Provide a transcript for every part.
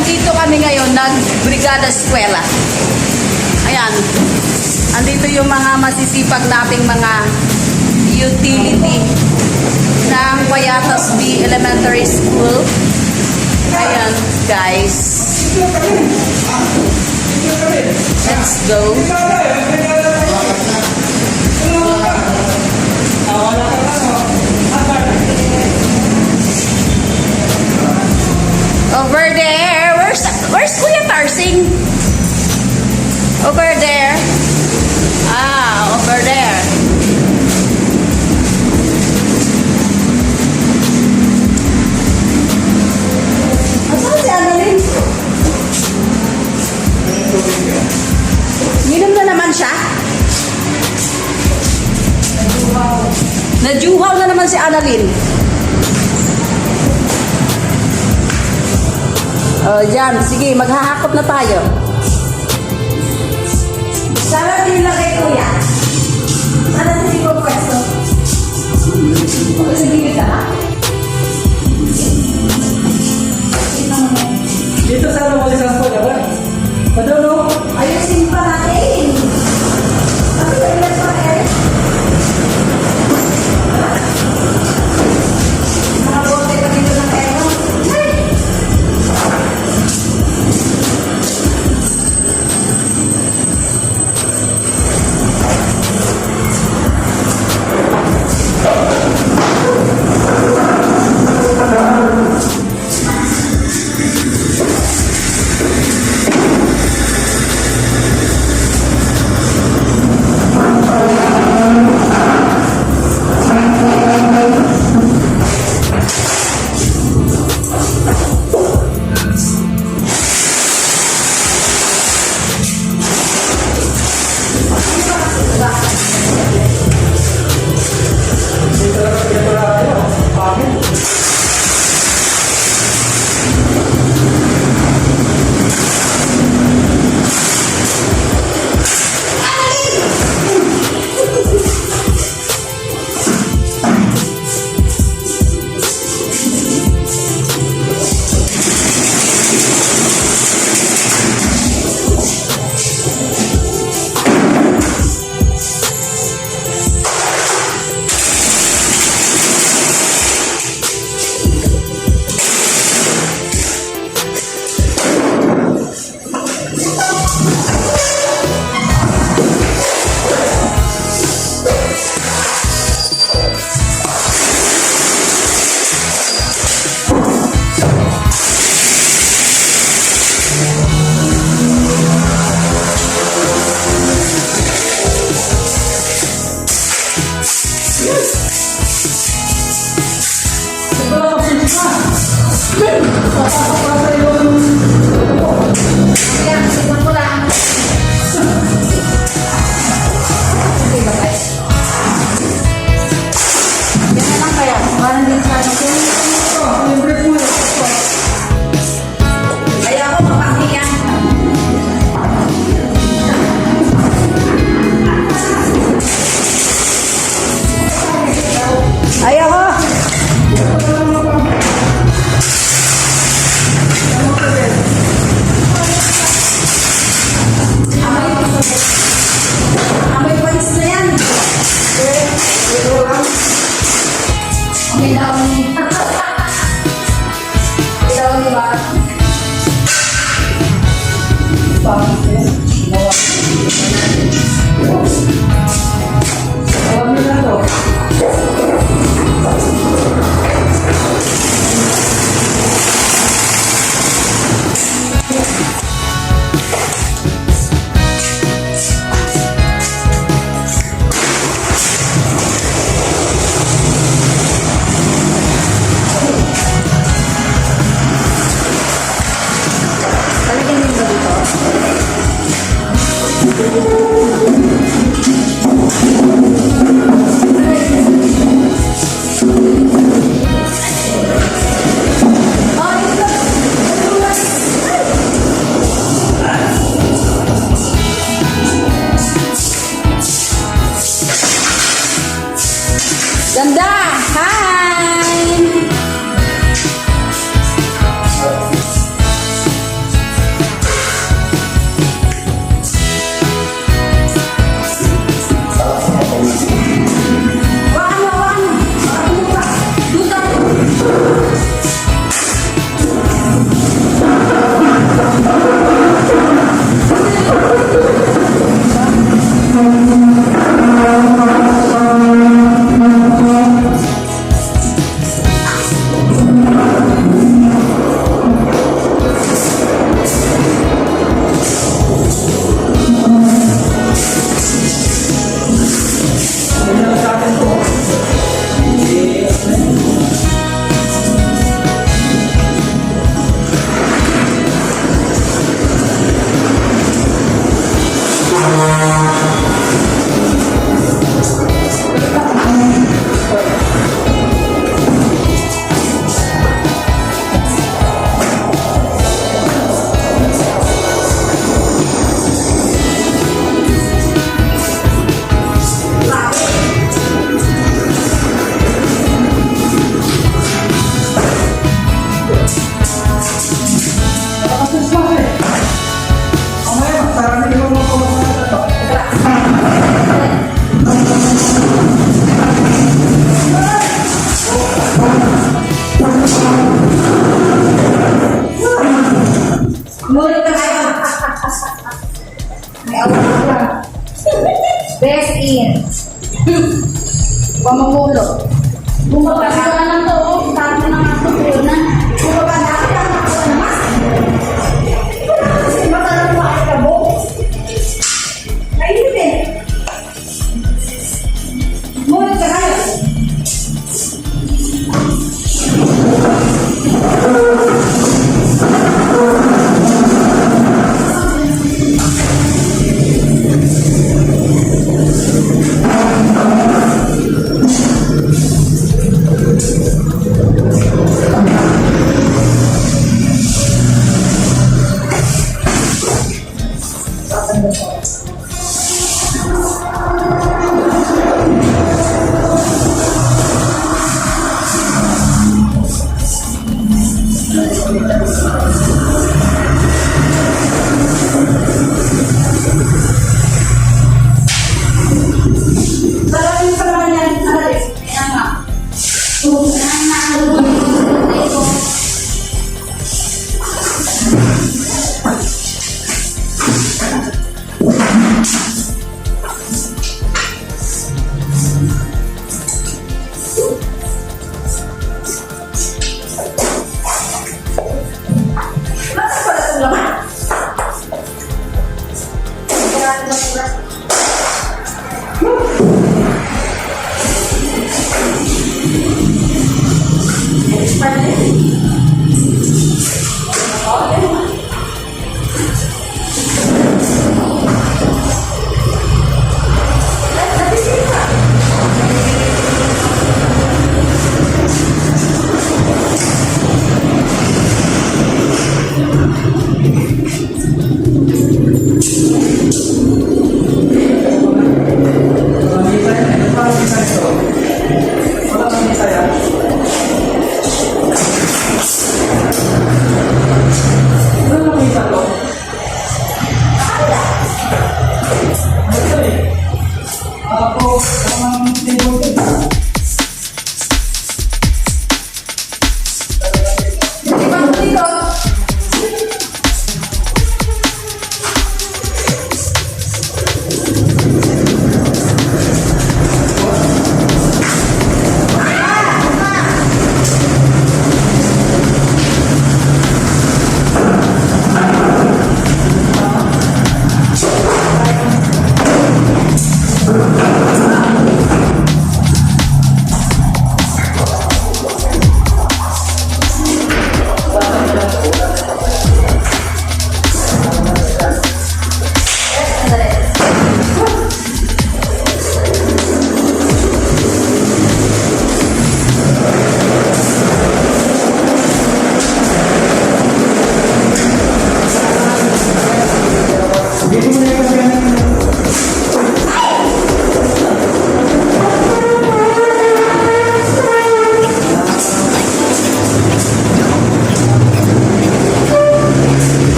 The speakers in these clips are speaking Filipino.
andito kami ngayon, nag-brigada eskwela. Ayan. Andito yung mga masisipag nating mga utility ng Payatas B Elementary School. Ayan, guys. Let's go. Over there. Where's Kuya Tarsing? Over there. Ah, over there. Asan si Annalyn? Minom na naman siya? Najuhaw na naman si Annalyn. Yan. Sige, maghahakot na tayo. Sana din lang kay Kuya. Sana sa sigong pwesto. Sa gilid ka ha? Dito sana mo isang po, diba? Padulo. Ayusin pa natin. Ano ba ilan pa eh? Mga bote pa dito ng ero. Ngunit ka kayo. May awa ka. Best in. Pamamulo. Bumaba ka na lang to. Tama na nga ito. Na. Bumaba na ako. Tama ako naman. Kasi matalang mo ay kabo. Ayun din. Ngunit ka kayo.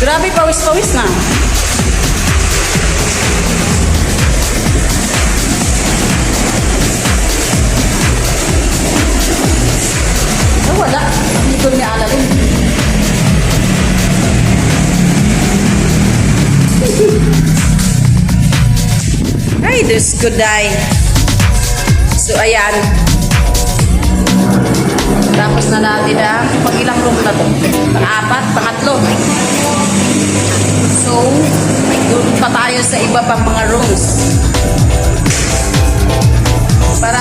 Grabe, pawis-pawis na. Oh, wala. Dito niya alalin. Ay, Diyos ko, day. So, ayan. Tapos na natin ang pag-ilang room na to. Pang-apat, pangatlo. So, doon pa tayo sa iba pang mga rooms. Para